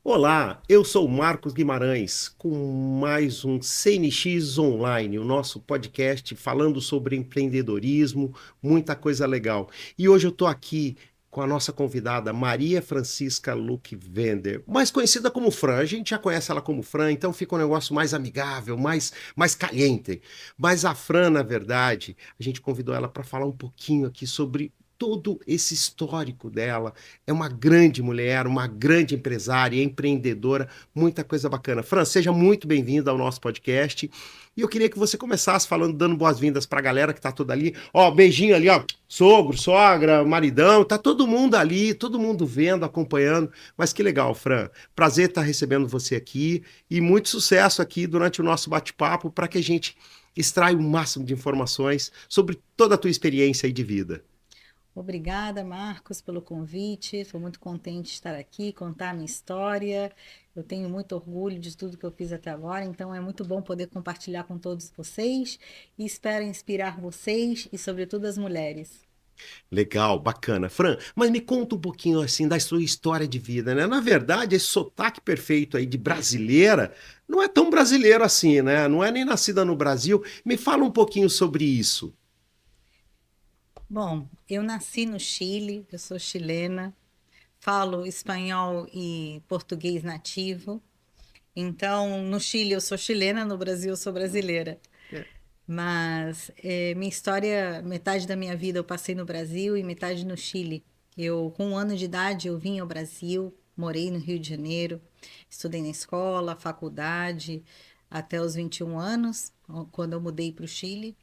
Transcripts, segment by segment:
Olá, eu sou Marcos Guimarães, com mais um CNX Online, o nosso podcast falando sobre empreendedorismo, muita coisa legal. E hoje eu estou aqui com a nossa convidada Maria Francisca Luque Vender, mais conhecida como Fran. A gente já conhece ela como Fran, então fica um negócio mais amigável, mais caliente. Mas a Fran, na verdade, a gente convidou ela para falar um pouquinho aqui sobre todo esse histórico dela. É uma grande mulher, uma grande empresária, empreendedora, muita coisa bacana. Fran, seja muito bem-vinda ao nosso podcast. E eu queria que você começasse falando, dando boas-vindas para a galera que está toda ali. Ó, beijinho ali, ó, sogro, sogra, maridão, tá todo mundo ali, todo mundo vendo, acompanhando. Mas que legal, Fran. Prazer estar recebendo você aqui e muito sucesso aqui durante o nosso bate-papo para que a gente extraia o máximo de informações sobre toda a tua experiência aí de vida. Obrigada, Marcos, pelo convite. Estou muito contente de estar aqui, contar a minha história. Eu tenho muito orgulho de tudo que eu fiz até agora, então é muito bom poder compartilhar com todos vocês e espero inspirar vocês e, sobretudo, as mulheres. Legal, bacana. Fran, mas me conta um pouquinho assim da sua história de vida, né? Na verdade, esse sotaque perfeito aí de brasileira não é tão brasileiro assim, né? Não é nem nascida no Brasil. Me fala um pouquinho sobre isso. Bom, eu nasci no Chile, eu sou chilena, falo espanhol e português nativo. Então, no Chile eu sou chilena, no Brasil eu sou brasileira. É, Mas minha história, metade da minha vida eu passei no Brasil e metade no Chile. Eu, com 1 ano de idade, eu vim ao Brasil, morei no Rio de Janeiro, estudei na escola, faculdade, até os 21 anos, quando eu mudei para o Chile.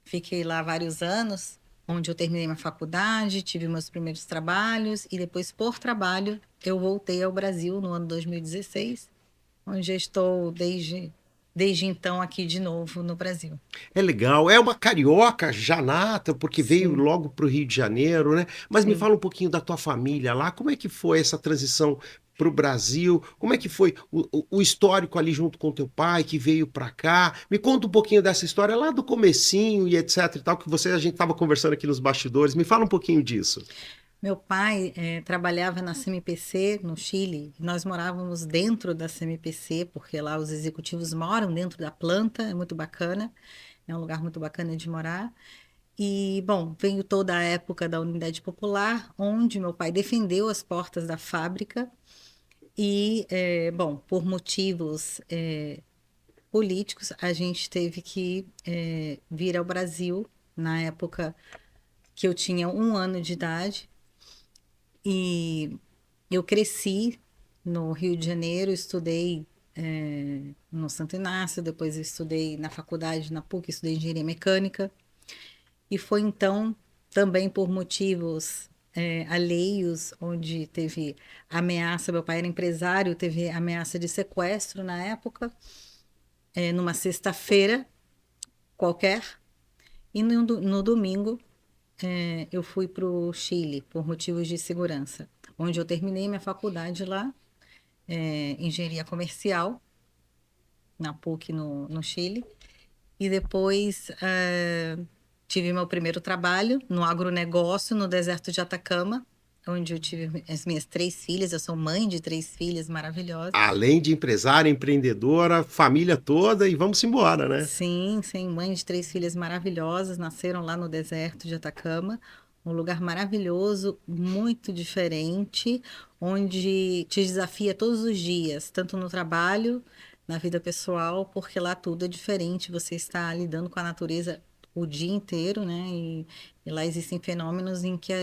Fiquei lá vários anos, onde eu terminei minha faculdade, tive meus primeiros trabalhos e depois, por trabalho, eu voltei ao Brasil no ano 2016, onde eu estou desde então aqui de novo no Brasil. é legal, é uma carioca já nata, porque veio Sim, logo para o Rio de Janeiro, né? Mas me sim. fala um pouquinho da tua família lá, como é que foi essa transição para o Brasil? Como é que foi o histórico ali junto com teu pai que veio para cá? Me conta um pouquinho dessa história lá do comecinho e etc e tal, que a gente estava conversando aqui nos bastidores. Me fala um pouquinho disso. Meu pai trabalhava na CMPC no Chile. E nós morávamos dentro da CMPC, porque lá os executivos moram dentro da planta, é muito bacana, é um lugar muito bacana de morar. E, bom, veio toda a época da Unidade Popular, onde meu pai defendeu as portas da fábrica e, bom, por motivos políticos, a gente teve que vir ao Brasil na época que eu tinha 1 ano de idade. E eu cresci no Rio de Janeiro, estudei no Santo Inácio, depois eu estudei na faculdade, na PUC, estudei engenharia mecânica. E foi então, também por motivos alheios, onde teve ameaça, meu pai era empresário, teve ameaça de sequestro na época, numa sexta-feira qualquer, e no domingo eu fui para o Chile por motivos de segurança, onde eu terminei minha faculdade lá, engenharia comercial, na PUC no Chile, e depois tive meu primeiro trabalho no agronegócio, no deserto de Atacama, onde eu tive as minhas 3 filhas. Eu sou mãe de 3 filhas maravilhosas. Além de empresária, empreendedora, família toda e vamos embora, né? Sim, sim, mãe de 3 filhas maravilhosas, nasceram lá no deserto de Atacama, um lugar maravilhoso, muito diferente, onde te desafia todos os dias, tanto no trabalho, na vida pessoal, porque lá tudo é diferente, você está lidando com a natureza o dia inteiro, né? E lá existem fenômenos em que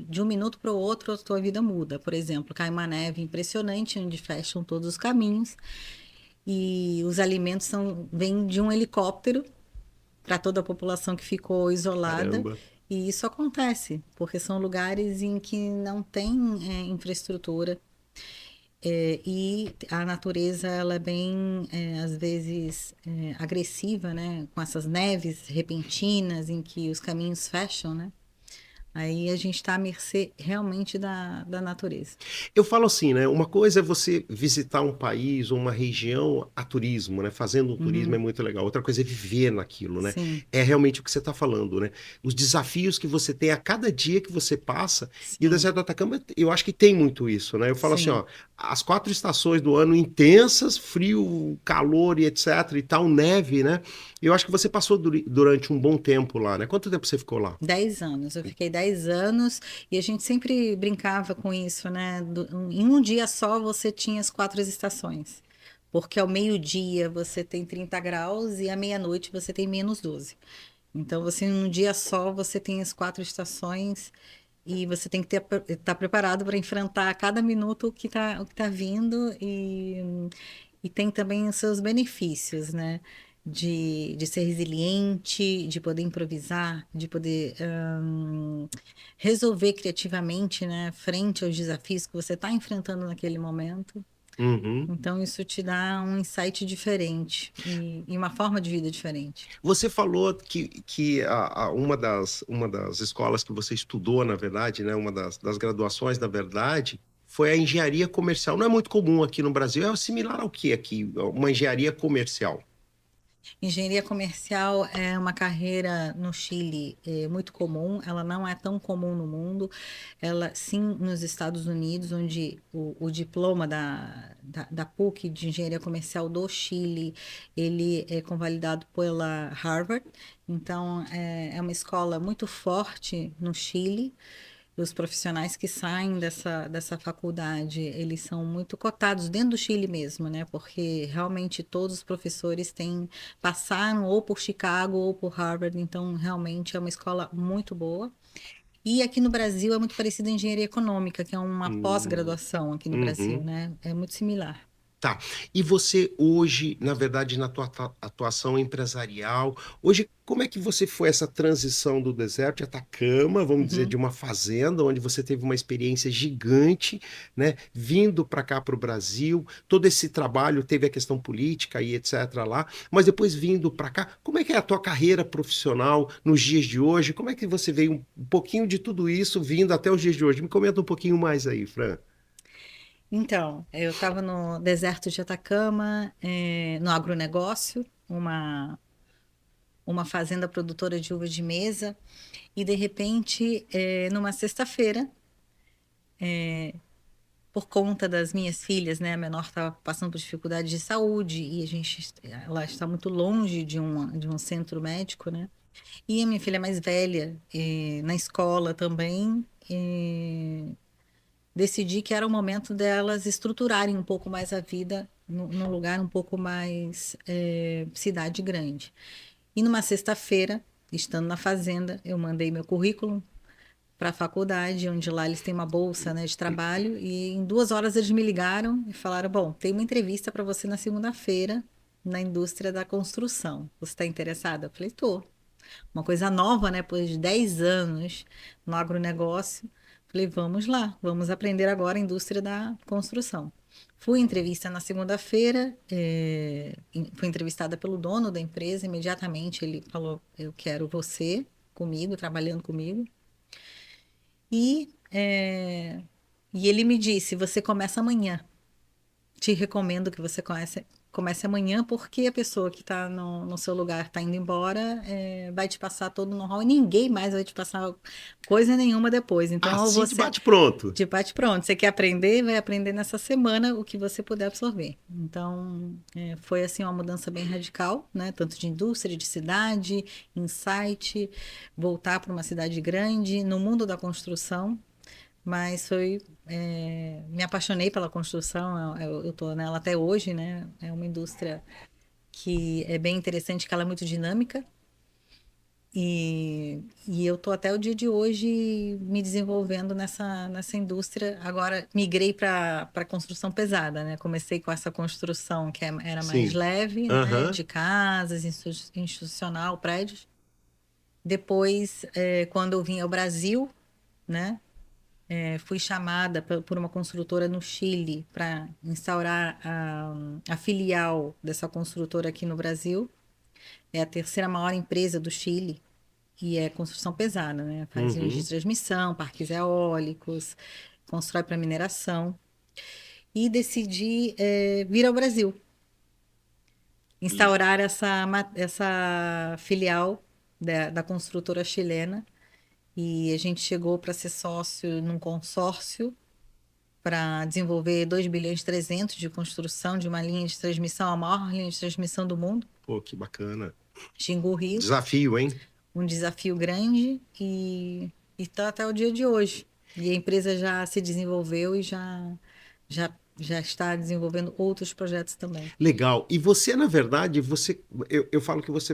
de um minuto para o outro a tua vida muda. Por exemplo, cai uma neve impressionante, onde fecham todos os caminhos e os alimentos vêm de um helicóptero para toda a população que ficou isolada. Caramba. E isso acontece, porque são lugares em que não tem infraestrutura. E a natureza, ela é bem, às vezes, agressiva, né? Com essas neves repentinas em que os caminhos fecham, né? Aí a gente está à mercê realmente da natureza. Eu falo assim, né? Uma coisa é você visitar um país ou uma região a turismo, né? Fazendo um turismo é Uhum, muito legal. Outra coisa é viver naquilo, né? sim, É realmente o que você está falando, né? Os desafios que você tem a cada dia que você passa. E o sim, deserto do Atacama, eu acho que tem muito isso, né? Eu falo assim, sim. ó, as 4 estações do ano intensas, frio, calor e etc. e tal, neve, né? Eu acho que você passou durante um bom tempo lá, né? Quanto tempo você ficou lá? 10 anos. Eu fiquei 10 anos e a gente sempre brincava com isso, né? Em um dia só você tinha as 4 estações. Porque ao meio-dia você tem 30 graus e à meia-noite você tem -12. Então, você, num dia só, você tem as 4 estações e você tem que estar preparado para enfrentar a cada minuto o que tá vindo e tem também os seus benefícios, né? De ser resiliente, de poder improvisar, de poder resolver criativamente, né? Frente aos desafios que você está enfrentando naquele momento. Uhum. Então, isso te dá um insight diferente e uma forma de vida diferente. Você falou que uma das escolas que você estudou, na verdade, né, uma das graduações, na verdade, foi a engenharia comercial. Não é muito comum aqui no Brasil, é similar ao que aqui? Uma engenharia comercial. Engenharia comercial é uma carreira no Chile muito comum, ela não é tão comum no mundo. Ela, sim, nos Estados Unidos, onde o diploma da PUC de Engenharia Comercial do Chile, ele é convalidado pela Harvard. Então, é uma escola muito forte no Chile. Os profissionais que saem dessa faculdade, eles são muito cotados dentro do Chile mesmo, né? Porque realmente todos os professores passaram ou por Chicago ou por Harvard, então realmente é uma escola muito boa. E aqui no Brasil é muito parecida a engenharia econômica, que é uma Hum, pós-graduação aqui no Brasil, uhum. né? É muito similar. Tá. E você hoje, na verdade, na tua atuação empresarial, hoje, como é que você foi essa transição do deserto de Atacama, vamos dizer, de Uhum. uma fazenda, onde você teve uma experiência gigante, né, vindo para cá para o Brasil, todo esse trabalho teve a questão política e etc. lá, mas depois vindo para cá, como é que é a tua carreira profissional nos dias de hoje? Como é que você veio um pouquinho de tudo isso vindo até os dias de hoje? Me comenta um pouquinho mais aí, Fran. Então, eu estava no deserto de Atacama, no agronegócio, uma fazenda produtora de uvas de mesa. E de repente, numa sexta-feira, por conta das minhas filhas, né, a menor estava passando por dificuldade de saúde e ela está muito longe de um centro médico, né? E a minha filha mais velha, na escola também, decidi que era o momento delas estruturarem um pouco mais a vida num lugar um pouco mais cidade grande. E numa sexta-feira, estando na fazenda, eu mandei meu currículo para a faculdade, onde lá eles têm uma bolsa, né, de trabalho, e em 2 horas eles me ligaram e falaram: Bom, tem uma entrevista para você na segunda-feira na indústria da construção. Você está interessada? Eu falei: Tô. Uma coisa nova, né, depois de 10 anos no agronegócio. Falei: Vamos lá, vamos aprender agora a indústria da construção. Fui entrevista na segunda-feira, fui entrevistada pelo dono da empresa. Imediatamente ele falou: Eu quero você comigo, trabalhando comigo. E, e ele me disse: Você começa amanhã. Te recomendo que você comece amanhã, porque a pessoa que está no seu lugar está indo embora, vai te passar todo o know-how e ninguém mais vai te passar coisa nenhuma depois. Então, ou Assim de você bate pronto. de bate pronto, você quer aprender, vai aprender nessa semana o que você puder absorver. Então, foi assim uma mudança bem radical, né? Tanto de indústria, de cidade, insight, voltar para uma cidade grande, no mundo da construção. Mas me apaixonei pela construção, eu estou nela até hoje, né? É uma indústria que é bem interessante, que ela é muito dinâmica. E eu estou até o dia de hoje me desenvolvendo nessa indústria. Agora migrei para construção pesada, né? Comecei com essa construção que era mais Sim. leve, né? Aham. De casas, institucional, prédios. Depois, quando eu vim ao Brasil, né? Fui chamada por uma construtora no Chile para instaurar a filial dessa construtora aqui no Brasil. É a terceira maior empresa do Chile. e é construção pesada, né? Faz linhas de Uhum. transmissão, parques eólicos, constrói para mineração. E decidi vir ao Brasil, instaurar essa filial da construtora chilena. E a gente chegou para ser sócio num consórcio para desenvolver 2,3 bilhões de construção de uma linha de transmissão, a maior linha de transmissão do mundo, Pô, que bacana. Xingu Rio. Desafio, hein? Um desafio grande e está até o dia de hoje. E a empresa já se desenvolveu e já está desenvolvendo outros projetos também. Legal. E você, na verdade, eu falo que você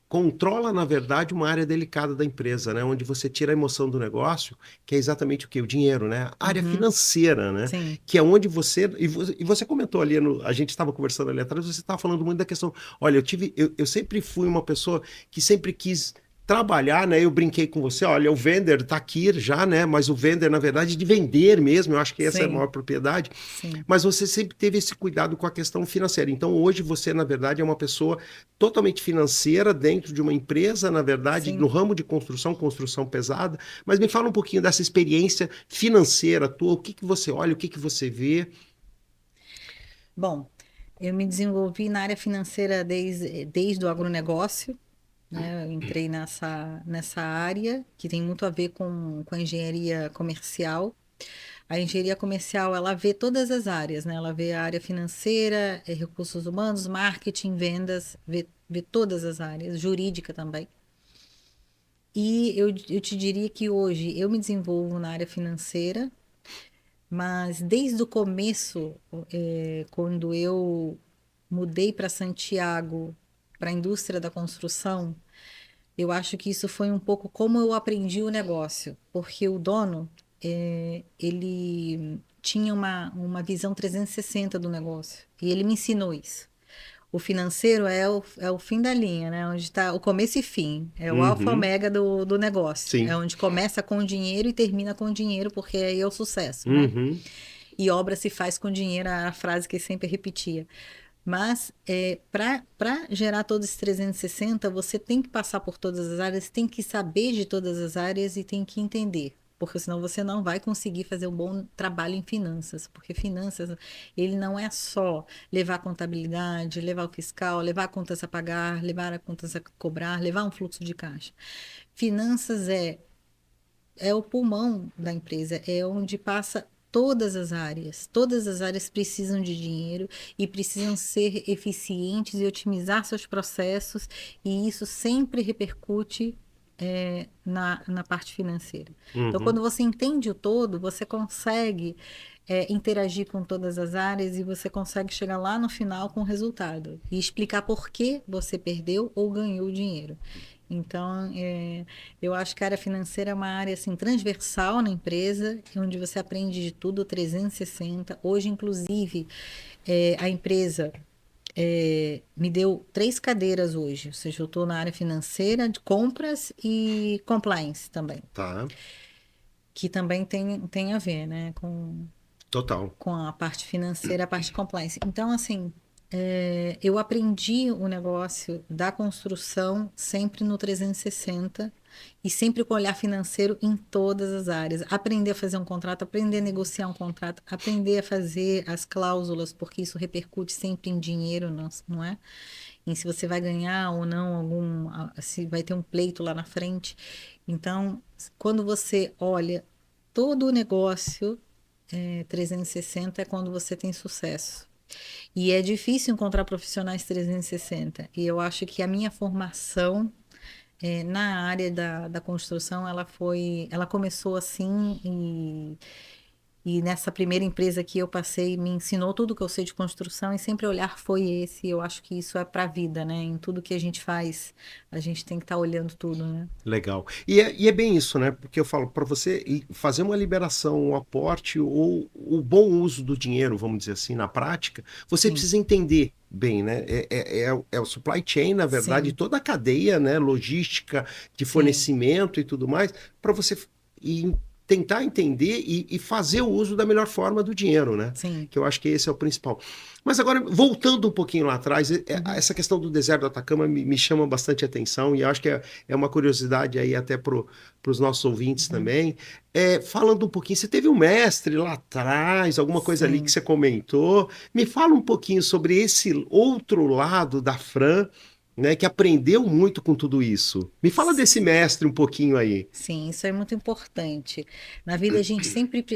controla, na verdade, uma área delicada da empresa, né? Onde você tira a emoção do negócio, que é exatamente o quê? O dinheiro, né? A área Uhum, financeira, né? sim, Que é onde você comentou ali, a gente estava conversando ali atrás, você estava falando muito da questão, olha, eu sempre fui uma pessoa que sempre quis trabalhar, né? Eu brinquei com você, olha, o vender tá aqui já, né? Mas o vender, na verdade, de vender mesmo, eu acho que essa é a sim, maior propriedade. sim, Mas você sempre teve esse cuidado com a questão financeira. Então, hoje você, na verdade, é uma pessoa totalmente financeira dentro de uma empresa, na verdade, no sim. ramo de construção, construção pesada. Mas me fala um pouquinho dessa experiência financeira tua, o que que você olha, o que que você vê. Bom, eu me desenvolvi na área financeira desde o agronegócio, né? Eu entrei nessa área que tem muito a ver com a engenharia comercial. A engenharia comercial, ela vê todas as áreas, né? Ela vê a área financeira, recursos humanos, marketing, vendas, vê todas as áreas, jurídica também. E eu te diria que hoje eu me desenvolvo na área financeira, mas desde o começo, quando eu mudei para Santiago, para a indústria da construção, eu acho que isso foi um pouco como eu aprendi o negócio, porque o dono, ele tinha uma visão 360 do negócio, e ele me ensinou isso. O financeiro é o fim da linha, né? Onde está o começo e fim. É o alfa e Uhum, ômega do negócio. É sim. onde começa com o dinheiro e termina com o dinheiro, porque aí é o sucesso, né? Uhum, E obra se faz com dinheiro, a frase que ele sempre repetia. Mas para gerar todos esses 360, você tem que passar por todas as áreas, tem que saber de todas as áreas e tem que entender. Porque senão você não vai conseguir fazer um bom trabalho em finanças. Porque finanças, ele não é só levar a contabilidade, levar o fiscal, levar contas a pagar, levar a contas a cobrar, levar um fluxo de caixa. Finanças é o pulmão da empresa, é onde passa todas as áreas. Todas as áreas precisam de dinheiro e precisam ser eficientes e otimizar seus processos, e isso sempre repercute na parte financeira. Então, uhum. quando você entende o todo, você consegue interagir com todas as áreas e você consegue chegar lá no final com o resultado e explicar por que você perdeu ou ganhou o dinheiro. Então, eu acho que a área financeira é uma área assim, transversal na empresa, onde você aprende de tudo 360. Hoje, inclusive, a empresa me deu 3 cadeiras hoje, ou seja, eu estou na área financeira, de compras e compliance também, Tá, que também tem a ver, né, total. com a parte financeira, a parte de compliance. Então, assim, eu aprendi o negócio da construção sempre no 360 e sempre com olhar financeiro em todas as áreas. Aprender a fazer um contrato, aprender a negociar um contrato, aprender a fazer as cláusulas, porque isso repercute sempre em dinheiro, não é? Em se você vai ganhar ou não se vai ter um pleito lá na frente. Então, quando você olha todo o negócio 360 é quando você tem sucesso. E é difícil encontrar profissionais 360. E eu acho que a minha formação na área da construção, ela começou assim e nessa primeira empresa que eu passei, me ensinou tudo que eu sei de construção e sempre o olhar foi esse. Eu acho que isso é para a vida, né? Em tudo que a gente faz, a gente tem que estar olhando tudo, né? Legal. E é bem isso, né? Porque eu falo, para você fazer uma liberação, um aporte ou o bom uso do dinheiro, vamos dizer assim, na prática, você Sim, precisa entender bem, né? É o supply chain, na verdade, sim, toda a cadeia, né? Logística de sim, fornecimento e tudo mais, para você ir tentar entender e fazer o uso da melhor forma do dinheiro, né? Sim. Que eu acho que esse é o principal. Mas agora, voltando um pouquinho lá atrás, essa questão do deserto do Atacama me chama bastante atenção e eu acho que é uma curiosidade aí até para os nossos ouvintes também. Falando um pouquinho, você teve um mestre lá atrás, alguma coisa ali que Sim. você comentou. Me fala um pouquinho sobre esse outro lado da Fran, né, que aprendeu muito com tudo isso. Me fala desse mestre um pouquinho aí. Sim, isso é muito importante. Na vida a gente sempre,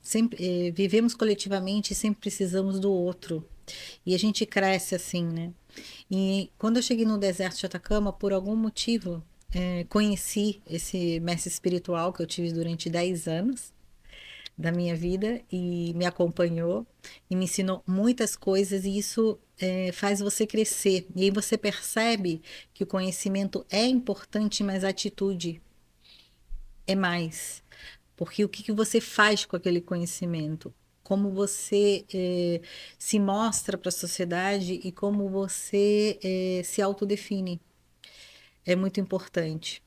sempre vivemos coletivamente e sempre precisamos do outro. E a gente cresce assim, né? E quando eu cheguei no deserto de Atacama, por algum motivo, conheci esse mestre espiritual que eu tive durante 10 anos da minha vida e me acompanhou e me ensinou muitas coisas e isso faz você crescer. E aí você percebe que o conhecimento é importante, mas a atitude é mais. Porque o que que você faz com aquele conhecimento? Como você se mostra para a sociedade e como você se autodefine. É muito importante.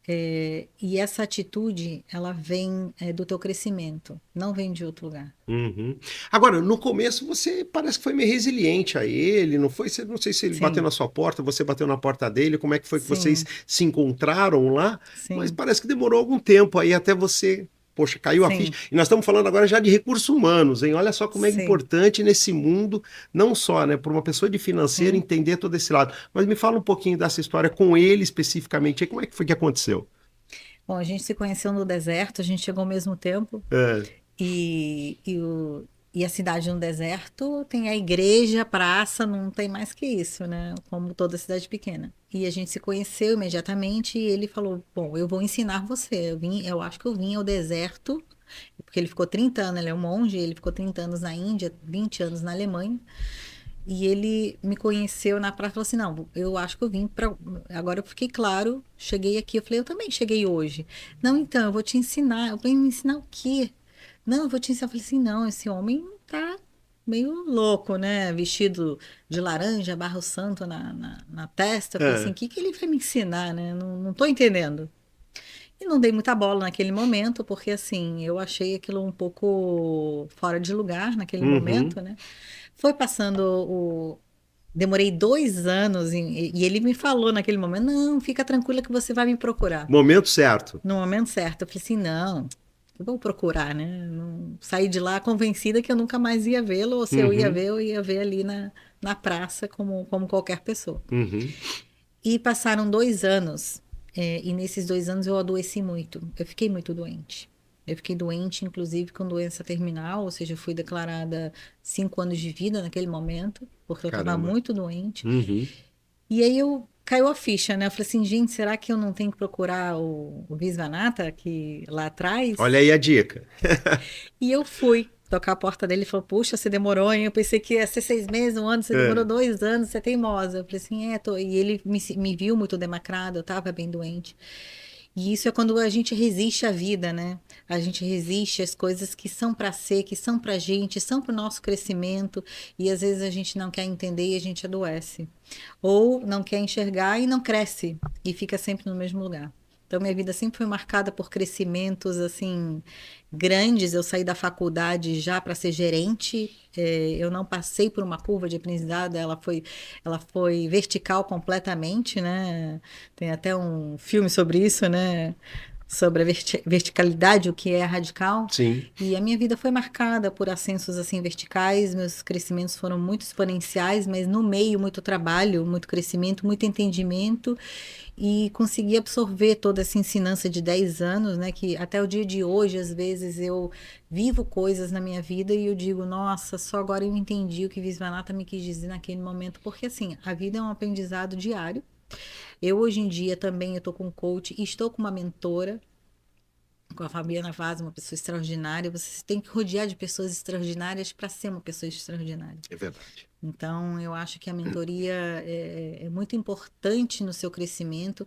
E essa atitude, ela vem do teu crescimento, não vem de outro lugar. Uhum. Agora, no começo você parece que foi meio resiliente a ele, não foi? Não sei se ele bateu Sim, na sua porta, você bateu na porta dele, como é que foi que vocês sim, se encontraram lá? Mas sim, parece que demorou algum tempo aí até você, poxa, caiu a ficha. sim, E nós estamos falando agora já de recursos humanos, hein? Olha só como é sim, importante nesse mundo, não só, né, para uma pessoa de financeiro sim. entender todo esse lado. Mas me fala um pouquinho dessa história com ele especificamente, aí, como é que foi que aconteceu? Bom, a gente se conheceu no deserto, a gente chegou ao mesmo tempo. É, E a cidade no deserto tem a igreja, a praça, não tem mais que isso, né? Como toda cidade pequena. E a gente se conheceu imediatamente e ele falou: Bom, eu vou ensinar você. Eu acho que eu vim ao deserto, porque ele ficou 30 anos, ele é um monge, ele ficou 30 anos na Índia, 20 anos na Alemanha. E ele me conheceu na praça e falou assim: Não, eu acho que eu vim para. Agora eu fiquei claro, cheguei aqui. Eu falei: Eu também cheguei hoje. Não, então, eu vou te ensinar. Eu falei: Me ensinar o quê? Não, eu vou te ensinar. Eu falei assim: Não, esse homem tá meio louco, né? Vestido de laranja, barro santo na testa. Eu falei assim: O é. que que ele vai me ensinar, né? Não, não tô entendendo. E não dei muita bola naquele momento, porque assim, eu achei aquilo um pouco fora de lugar naquele Uhum. momento, né? Foi passando Demorei 2 anos e ele me falou naquele momento: Não, fica tranquila que você vai me procurar. Momento certo. No momento certo. Eu falei assim: Não, eu vou procurar, né? Não, saí de lá convencida que eu nunca mais ia vê-lo, ou se eu ia Uhum. ver, eu ia ver ali na praça, como qualquer pessoa. Uhum. E passaram 2 anos, e nesses 2 anos eu adoeci muito. Eu fiquei muito doente. Eu fiquei doente, inclusive, com doença terminal, ou seja, eu fui declarada 5 anos de vida naquele momento, porque eu estava Caramba. muito doente. Uhum. E aí caiu a ficha, né? Eu falei assim, gente, será que eu não tenho que procurar o Visvanatha aqui lá Olha atrás? aí a dica. E eu fui tocar a porta dele e falou, puxa, você demorou, hein? Eu pensei que ia ser 6 meses, um ano, você demorou É. 2 anos, você é teimosa. Eu falei assim, tô. E ele me viu muito demacrado, eu estava bem doente. E isso é quando a gente resiste à vida, né? A gente resiste às coisas que são para ser, que são para gente, são para o nosso crescimento, e às vezes a gente não quer entender e a gente adoece. Ou não quer enxergar e não cresce, e fica sempre no mesmo lugar. Então, minha vida sempre foi marcada por crescimentos, assim, grandes. Eu saí da faculdade já para ser gerente. Eu não passei por uma curva de aprendizado, ela foi vertical completamente, né? Tem até um filme sobre isso, né? Sobre a verticalidade, o que é radical. Sim. E a minha vida foi marcada por ascensos assim verticais, meus crescimentos foram muito exponenciais, mas no meio muito trabalho, muito crescimento, muito entendimento e consegui absorver toda essa ensinança de 10 anos, né, que até o dia de hoje, às vezes eu vivo coisas na minha vida e eu digo, nossa, só agora eu entendi o que Visvanatha me quis dizer naquele momento, porque assim, a vida é um aprendizado diário. Eu hoje em dia também eu tô com um coach e estou com uma mentora, com a Fabiana Vaz, uma pessoa extraordinária. Você tem que rodear de pessoas extraordinárias para ser uma pessoa extraordinária. É verdade. Então, eu acho que a mentoria é muito importante no seu crescimento.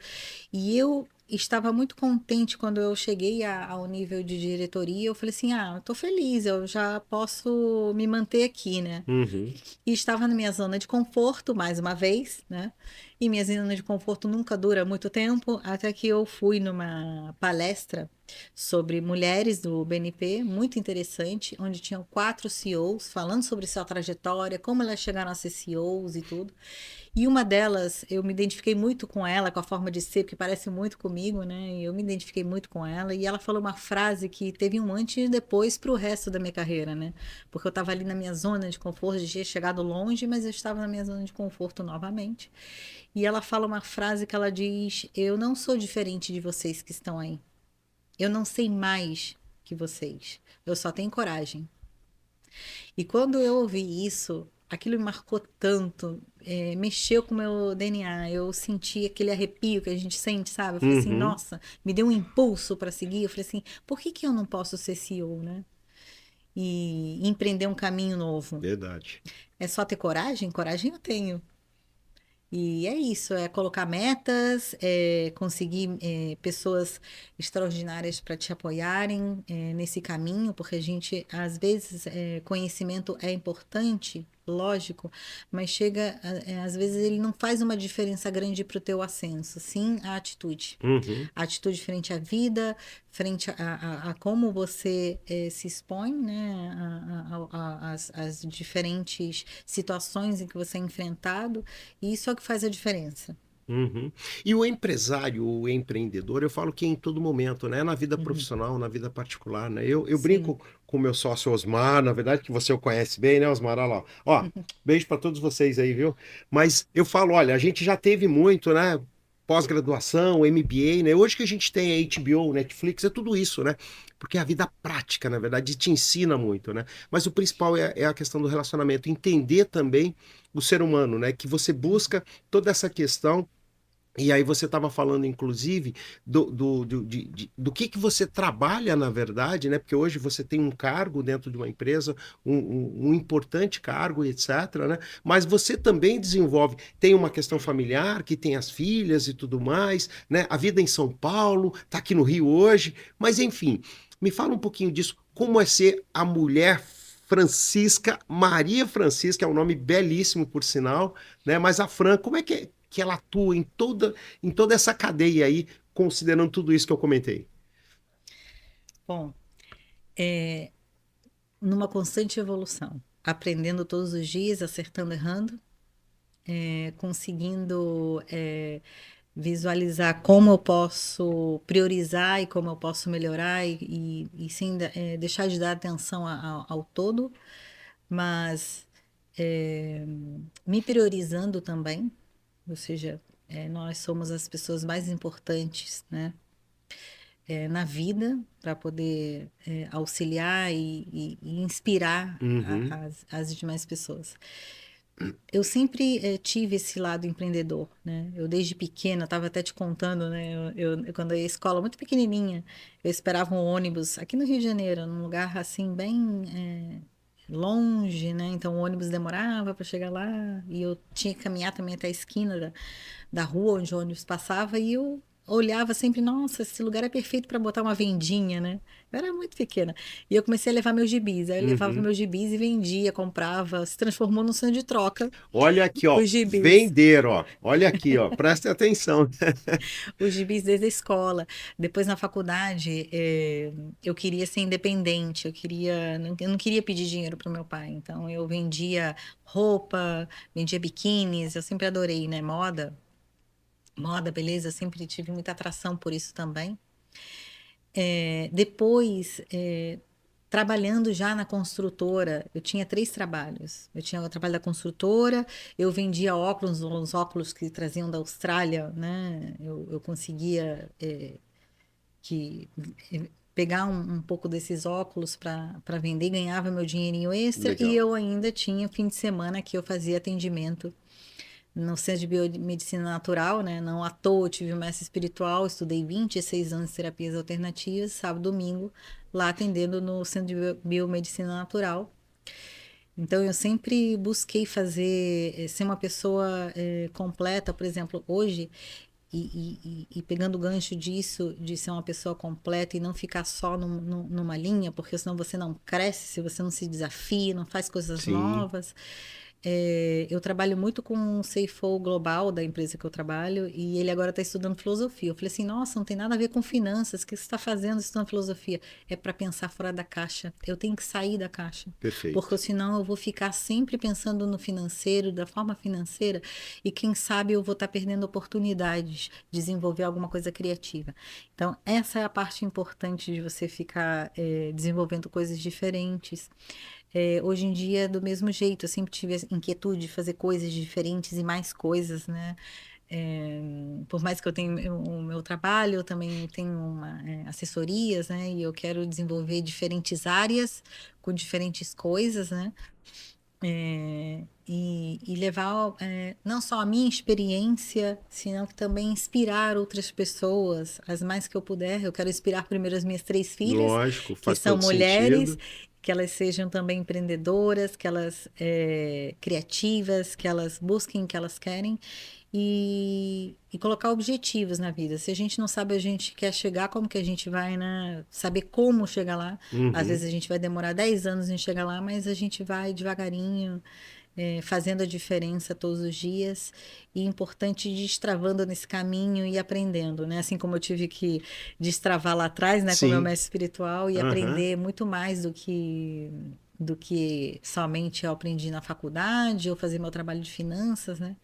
E eu estava muito contente quando eu cheguei ao nível de diretoria. Eu falei assim: eu estou feliz, eu já posso me manter aqui, né? Uhum. E estava na minha zona de conforto, mais uma vez, né? E minha zona de conforto nunca dura muito tempo, até que eu fui numa palestra sobre mulheres do BNP, muito interessante, onde tinham 4 CEOs falando sobre sua trajetória, como elas chegaram a ser CEOs e tudo. E uma delas, eu me identifiquei muito com ela, com a forma de ser, porque parece muito comigo, né? E eu me identifiquei muito com ela. E ela falou uma frase que teve um antes e depois para o resto da minha carreira, né? Porque eu estava ali na minha zona de conforto, de ter chegado longe, mas eu estava na minha zona de conforto novamente. E ela fala uma frase que ela diz: Eu não sou diferente de vocês que estão aí. Eu não sei mais que vocês. Eu só tenho coragem. E quando eu ouvi isso, aquilo me marcou tanto, mexeu com o meu DNA. Eu senti aquele arrepio que a gente sente, sabe? Eu falei assim, Uhum, nossa, me deu um impulso para seguir. Eu falei assim, por que que eu não posso ser CEO, né? E empreender um caminho novo. verdade. É só ter coragem? Coragem eu tenho. E é isso, é colocar metas, é conseguir pessoas extraordinárias para te apoiarem nesse caminho, porque a gente, às vezes, conhecimento é importante, lógico, mas chega, às vezes ele não faz uma diferença grande para o teu ascenso, sim a atitude. Uhum. A atitude frente à vida, frente a como você se expõe, né, às diferentes situações em que você é enfrentado, e isso é o que faz a diferença. Uhum. E o empresário, o empreendedor, eu falo que em todo momento, né? Na vida Uhum. profissional, na vida particular, né? Eu Sim. brinco com o meu sócio Osmar, na verdade, que você o conhece bem, né, Osmar? Olha lá. Ó, beijo para todos vocês aí, viu? Mas eu falo, olha, a gente já teve muito, né? Pós-graduação, MBA, né? Hoje que a gente tem a HBO, Netflix, é tudo isso, né? Porque é a vida prática, na verdade, te ensina muito, né? Mas o principal é a questão do relacionamento, entender também o ser humano, né? Que você busca toda essa questão e aí você estava falando, inclusive, do que você trabalha, na verdade, né? Porque hoje você tem um cargo dentro de uma empresa, um importante cargo, etc., né? Mas você também desenvolve, tem uma questão familiar, que tem as filhas e tudo mais, né? A vida em São Paulo, tá aqui no Rio hoje, mas enfim, me fala um pouquinho disso, como é ser a mulher Francisca, Maria Francisca, é um nome belíssimo, por sinal, né? Mas a Fran, como é que ela atua em toda essa cadeia aí, considerando tudo isso que eu comentei? Bom, numa constante evolução, aprendendo todos os dias, acertando, errando, conseguindo visualizar como eu posso priorizar e como eu posso melhorar e sem deixar de dar atenção ao todo, mas é, me priorizando também, ou seja, nós somos as pessoas mais importantes, né, na vida para poder auxiliar e inspirar Uhum, as demais pessoas. Eu sempre tive esse lado empreendedor, né? Eu desde pequena, estava até te contando, né? Quando eu ia à escola muito pequenininha, eu esperava um ônibus aqui no Rio de Janeiro, num lugar assim bem longe, né? Então o ônibus demorava para chegar lá e eu tinha que caminhar também até a esquina da rua onde o ônibus passava e eu olhava sempre, nossa, esse lugar é perfeito para botar uma vendinha, né? Eu era muito pequena. E eu comecei a levar meus gibis. Aí eu levava uhum. meus gibis e vendia, comprava, se transformou num sonho de troca, Olha aqui, ó, os gibis. vender, ó. Olha aqui, ó, presta atenção. Os gibis desde a escola. Depois na faculdade, eu queria ser independente, eu não queria pedir dinheiro para o meu pai. Então eu vendia roupa, vendia biquínis, eu sempre adorei, né? Moda, beleza, eu sempre tive muita atração por isso também. Depois, trabalhando já na construtora, eu tinha 3 trabalhos. Eu tinha o trabalho da construtora, eu vendia óculos, uns óculos que traziam da Austrália, né? Eu conseguia que pegar um pouco desses óculos para vender, ganhava meu dinheirinho extra e Legal. eu ainda tinha fim de semana que eu fazia atendimento no Centro de Biomedicina Natural, né? Não à toa eu tive um mestre espiritual, estudei 26 anos de terapias alternativas, sábado, domingo, lá atendendo no Centro de Biomedicina Natural. Então eu sempre busquei fazer, ser uma pessoa completa, por exemplo, hoje, e pegando o gancho disso, de ser uma pessoa completa e não ficar só numa linha, porque senão você não cresce, se você não se desafia, não faz coisas Sim. novas. eu trabalho muito com o CFO global da empresa que eu trabalho e ele agora está estudando filosofia. Eu falei assim, nossa, não tem nada a ver com finanças, o que você está fazendo estudando filosofia? É para pensar fora da caixa. Eu tenho que sair da caixa, porque Perfeito. senão eu vou ficar sempre pensando no financeiro, da forma financeira, e quem sabe eu vou estar perdendo oportunidades de desenvolver alguma coisa criativa. Então, essa é a parte importante de você ficar desenvolvendo coisas diferentes. Hoje em dia, do mesmo jeito, eu sempre tive a inquietude de fazer coisas diferentes e mais coisas, né? Por mais que eu tenha o meu trabalho, eu também tenho assessorias, né? E eu quero desenvolver diferentes áreas com diferentes coisas, né? E levar não só a minha experiência, senão que também inspirar outras pessoas, as mais que eu puder. Eu quero inspirar primeiro as minhas 3 filhas, Lógico, que faz são todo mulheres, sentido. que elas sejam também empreendedoras, que elas criativas, que elas busquem o que elas querem e colocar objetivos na vida. Se a gente não sabe, a gente quer chegar, como que a gente vai, né? Saber como chegar lá. Às Uhum. vezes a gente vai demorar 10 anos em chegar lá, mas a gente vai devagarinho, fazendo a diferença todos os dias. E importante destravando nesse caminho e aprendendo, né? Assim como eu tive que destravar lá atrás, né, com o meu Sim. mestre espiritual e Aham. aprender muito mais do que somente eu aprendi na faculdade ou fazer meu trabalho de finanças, né?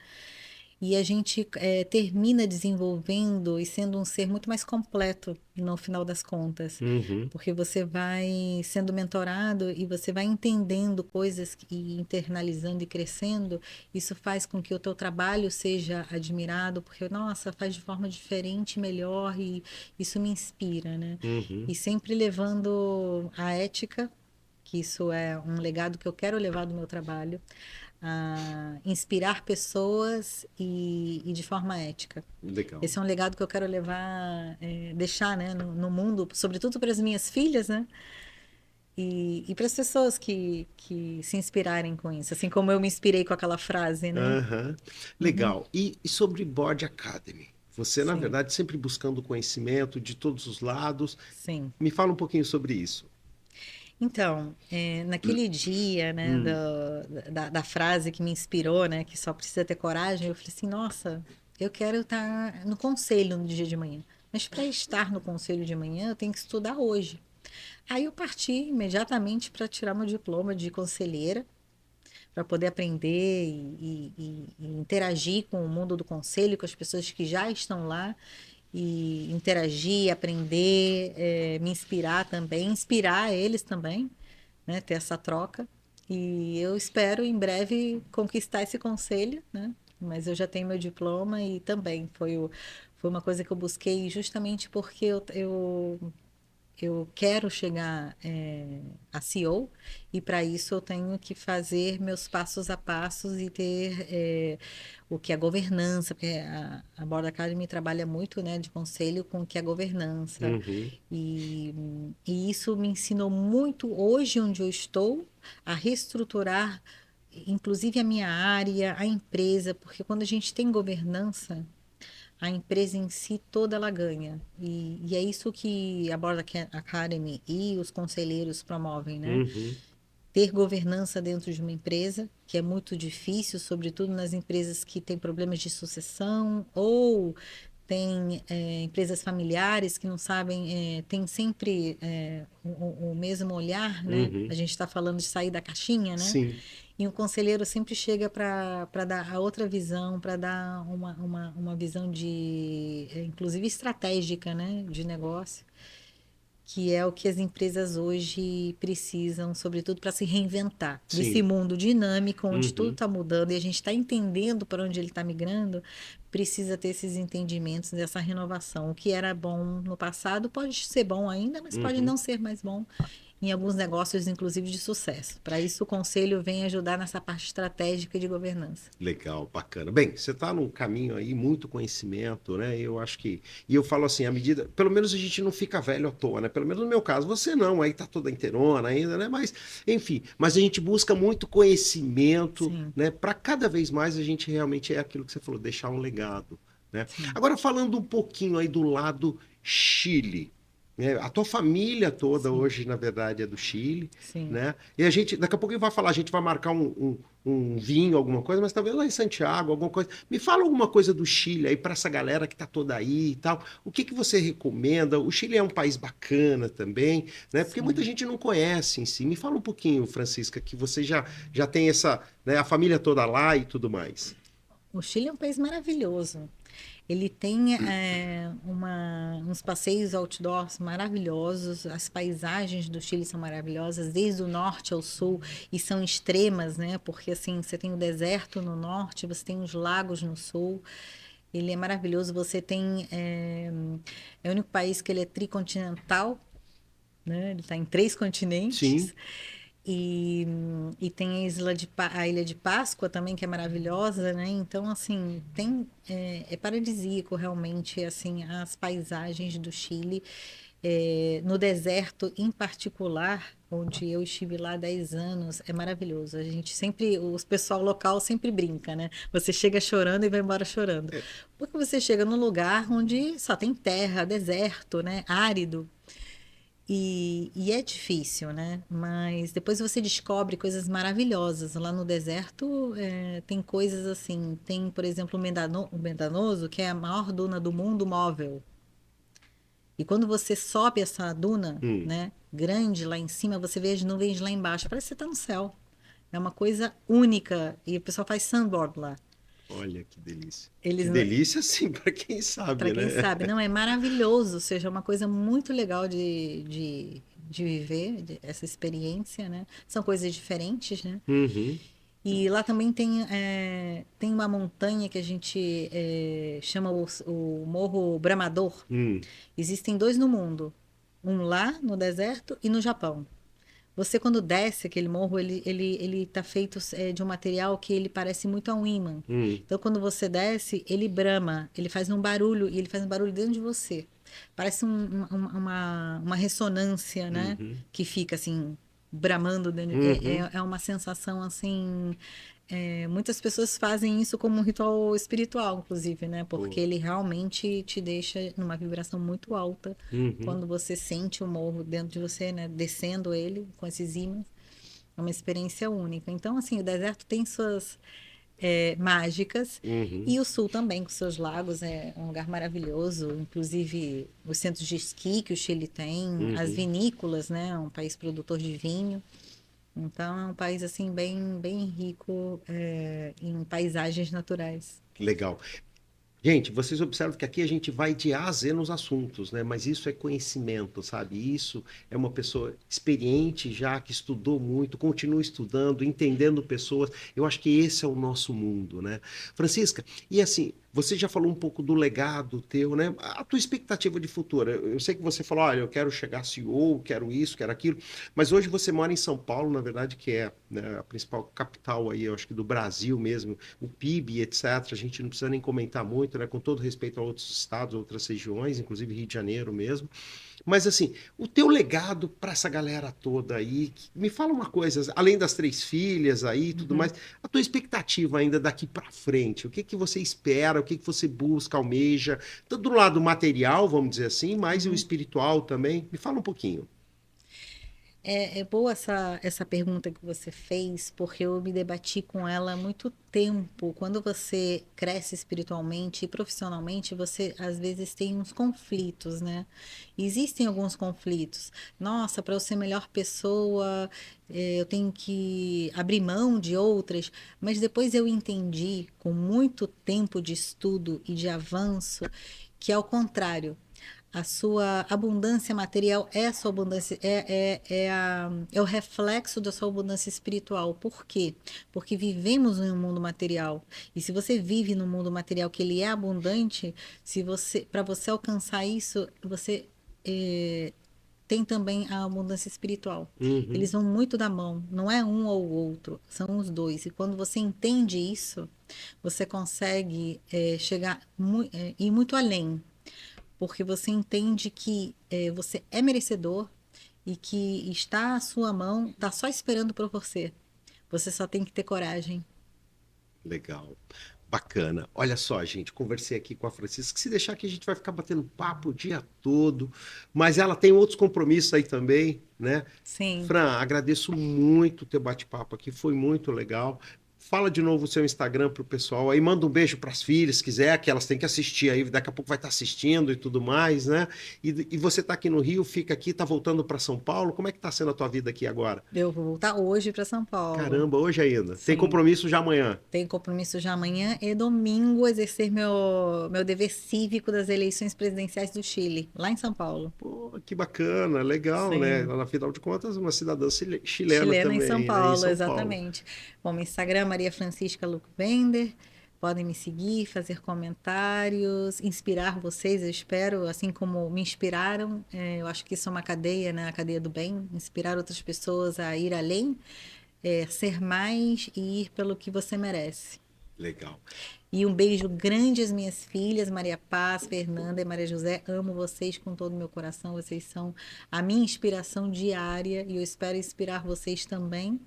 E a gente termina desenvolvendo e sendo um ser muito mais completo no final das contas. Uhum. Porque você vai sendo mentorado e você vai entendendo coisas e internalizando e crescendo. Isso faz com que o teu trabalho seja admirado, porque, nossa, faz de forma diferente, melhor, e isso me inspira, né? Uhum. E sempre levando a ética, que isso é um legado que eu quero levar do meu trabalho, a inspirar pessoas e de forma ética. Legal. Esse é um legado que eu quero levar, deixar, né, no mundo, sobretudo para as minhas filhas, né, e para as pessoas que se inspirarem com isso, assim como eu me inspirei com aquela frase, né? Aham. Uhum. Legal. E sobre Board Academy? Você, na Sim, verdade, sempre buscando conhecimento de todos os lados. sim. Me fala um pouquinho sobre isso. Então, naquele dia, né, Hum. da frase que me inspirou, né, que só precisa ter coragem, eu falei assim, nossa, eu quero estar no conselho no dia de manhã. Mas para estar no conselho de manhã, eu tenho que estudar hoje. Aí eu parti imediatamente para tirar meu diploma de conselheira, para poder aprender e interagir com o mundo do conselho, com as pessoas que já estão lá, e interagir, aprender, me inspirar também, inspirar eles também, né, ter essa troca. E eu espero em breve conquistar esse conselho, né? Mas eu já tenho meu diploma e também foi uma coisa que eu busquei justamente porque eu quero chegar a CEO e para isso eu tenho que fazer meus passos a passos e ter o que é governança, porque a Board Academy trabalha muito, né, de conselho com o que é governança Uhum. e, e isso me ensinou muito hoje onde eu estou a reestruturar, inclusive a minha área, a empresa, porque quando a gente tem governança a empresa em si toda ela ganha. E é isso que a Board Academy e os conselheiros promovem, né? Uhum. Ter governança dentro de uma empresa, que é muito difícil, sobretudo nas empresas que têm problemas de sucessão ou tem empresas familiares que não sabem, tem sempre o mesmo olhar, né? A Uhum. gente está falando de sair da caixinha, né? Sim. E o conselheiro sempre chega para dar a outra visão, para dar uma visão de, inclusive estratégica, né, de negócio, que é o que as empresas hoje precisam, sobretudo para se reinventar. Nesse Sim. mundo dinâmico, onde tudo Uhum. está mudando e a gente está entendendo para onde ele está migrando, precisa ter esses entendimentos dessa renovação. O que era bom no passado pode ser bom ainda, mas pode Uhum. não ser mais bom em alguns negócios, inclusive de sucesso. Para isso, o conselho vem ajudar nessa parte estratégica de governança. Legal, bacana. Bem, você está num caminho aí, muito conhecimento, né? Eu acho que. E eu falo assim, à medida. Pelo menos a gente não fica velho à toa, né? Pelo menos no meu caso, você não, aí tá toda inteirona ainda, né? Mas, enfim, mas a gente busca muito conhecimento, Sim, né? Para cada vez mais a gente realmente é aquilo que você falou, deixar um legado, né? sim. Agora, falando um pouquinho aí do lado Chile. A tua família toda Sim, hoje, na verdade, é do Chile, sim. né? E a gente, daqui a pouco a gente vai falar, a gente vai marcar um vinho, alguma coisa, mas talvez lá em Santiago, alguma coisa. Me fala alguma coisa do Chile aí para essa galera que tá toda aí e tal. O que que você recomenda? O Chile é um país bacana também, né? Porque muita Sim. gente não conhece em si. Me fala um pouquinho, Francisca, que você já tem essa, né, a família toda lá e tudo mais. O Chile é um país maravilhoso. Ele tem uns passeios outdoors maravilhosos, as paisagens do Chile são maravilhosas, desde o norte ao sul, e são extremas, né? Porque assim, você tem o deserto no norte, você tem os lagos no sul. Ele é maravilhoso. Você tem. É o único país que ele é tricontinental, né? Ele está em três Sim. continentes. E tem a Ilha de Páscoa também, que é maravilhosa, né? Então, assim, é paradisíaco realmente, assim, as paisagens do Chile. No deserto, em particular, onde eu estive lá há 10 anos, é maravilhoso. O pessoal local sempre brinca, né? Você chega chorando e vai embora chorando. É, Porque você chega num lugar onde só tem terra, deserto, né? Árido. E é difícil, né? Mas depois você descobre coisas maravilhosas. Lá no deserto, tem coisas assim. Tem, por exemplo, o Medanoso, que é a maior duna do mundo móvel. E quando você sobe essa duna, hum, né, grande lá em cima, você vê as nuvens lá embaixo. Parece que você está no céu. É uma coisa única. E o pessoal faz sandboard lá. olha que delícia. Que Eles, delícia, sim, para quem para sabe, quem né? sabe, não é maravilhoso. Ou seja, é uma coisa muito legal de viver, essa experiência, né? São coisas diferentes, né? Uhum, E lá também tem uma montanha que a gente chama o Morro Bramador. hum, Existem dois no mundo, um lá no deserto e no Japão. Você quando desce aquele morro, ele tá feito de um material que ele parece muito a um ímã. hum, Então quando você desce, ele brama, ele faz um barulho e ele faz um barulho dentro de você. Parece uma ressonância, né? uhum, Que fica assim bramando dentro. uhum. É uma sensação assim. Muitas pessoas fazem isso como um ritual espiritual, inclusive, né? Porque Pô, ele realmente te deixa numa vibração muito alta uhum. quando você sente o morro dentro de você, né? Descendo ele com esses ímãs. É uma experiência única. Então, assim, o deserto tem suas mágicas Uhum, e o sul também, com seus lagos, é um lugar maravilhoso. Inclusive, os centros de esqui que o Chile tem, as uhum. vinícolas, né? É um país produtor de vinho. Então, é um país, assim, bem rico em paisagens naturais. Legal. Gente, vocês observam que aqui a gente vai de A a Z nos assuntos, né? Mas isso é conhecimento, sabe? Isso é uma pessoa experiente já, que estudou muito, continua estudando, entendendo pessoas. Eu acho que esse é o nosso mundo, né? Francisca, e assim, você já falou um pouco do legado teu, né? A tua expectativa de futuro. Eu sei que você falou, olha, eu quero chegar CEO, quero isso, quero aquilo, mas hoje você mora em São Paulo, na verdade, que é, né, a principal capital aí, eu acho que do Brasil mesmo, o PIB, etc. A gente não precisa nem comentar muito, né? Com todo respeito a outros estados, outras regiões, inclusive Rio de Janeiro mesmo. Mas assim, o teu legado para essa galera toda aí, me fala uma coisa, além das três filhas aí e tudo Uhum. mais, a tua expectativa ainda daqui para frente, o que que você espera, o que que você busca, almeja, tanto do lado material, vamos dizer assim, mas o Uhum. espiritual também. Me fala um pouquinho. É boa essa pergunta que você fez, porque eu me debati com ela há muito tempo. Quando você cresce espiritualmente e profissionalmente, você às vezes tem uns conflitos, né? Existem alguns conflitos. Nossa, para eu ser melhor pessoa, eu tenho que abrir mão de outras. Mas depois eu entendi, com muito tempo de estudo e de avanço, que ao contrário. A sua abundância material é a sua abundância, é o reflexo da sua abundância espiritual. Por quê? Porque vivemos em um mundo material. E se você vive num mundo material que ele é abundante, para você alcançar isso, você tem também a abundância espiritual. Eles Uhum, vão muito da mão, não é um ou outro, são os dois. E quando você entende isso, você consegue ir muito além, porque você entende que você é merecedor e que está à sua mão, está só esperando por você. Você só tem que ter coragem. legal. Bacana. Olha só, gente, conversei aqui com a Francisca. Se deixar aqui, a gente vai ficar batendo papo o dia todo. Mas ela tem outros compromissos aí também, né? Sim. Fran, agradeço muito o teu bate-papo aqui, foi muito legal. Fala de novo o seu Instagram pro pessoal aí, manda um beijo para as filhas, se quiser, que elas têm que assistir aí, daqui a pouco vai estar assistindo e tudo mais, né? E você tá aqui no Rio, fica aqui, tá voltando para São Paulo. Como é que tá sendo a tua vida aqui agora? Eu vou voltar hoje para São Paulo. Caramba, hoje ainda. Tem Sim. compromisso já amanhã. Tenho compromisso já amanhã e domingo exercer meu dever cívico das eleições presidenciais do Chile, lá em São Paulo. Pô, que bacana, legal, né? Sim. Ela, afinal de contas, uma cidadã chilena Chilena em São também, né? Em Paulo, São Paulo. exatamente. Bom, meu Instagram é Maria Francisca Lucbender. Podem me seguir, fazer comentários, inspirar vocês, eu espero, assim como me inspiraram. Eu acho que isso é uma cadeia, né? A cadeia do bem, inspirar outras pessoas a ir além, ser mais e ir pelo que você merece. Legal. E um beijo grande às minhas filhas, Maria Paz, Fernanda e Maria José. Amo vocês com todo o meu coração. Vocês são a minha inspiração diária e eu espero inspirar vocês também,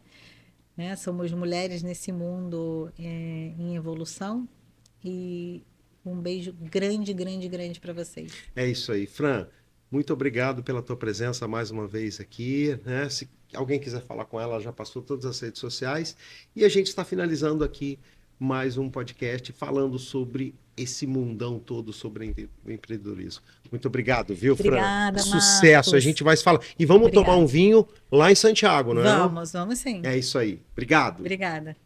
né? Somos mulheres nesse mundo em evolução e um beijo grande, grande, grande para vocês. É isso aí. Fran, muito obrigado pela tua presença mais uma vez aqui, né? Se alguém quiser falar com ela, já passou todas as redes sociais. E a gente está finalizando aqui mais um podcast falando sobre esse mundão todo sobre empreendedorismo. Muito obrigado, viu, Fran? Obrigada, Sucesso, a Marcos. gente vai se falar. E vamos tomar Obrigada. um vinho lá em Santiago, não é? Vamos sim. É isso aí. Obrigado. Obrigada.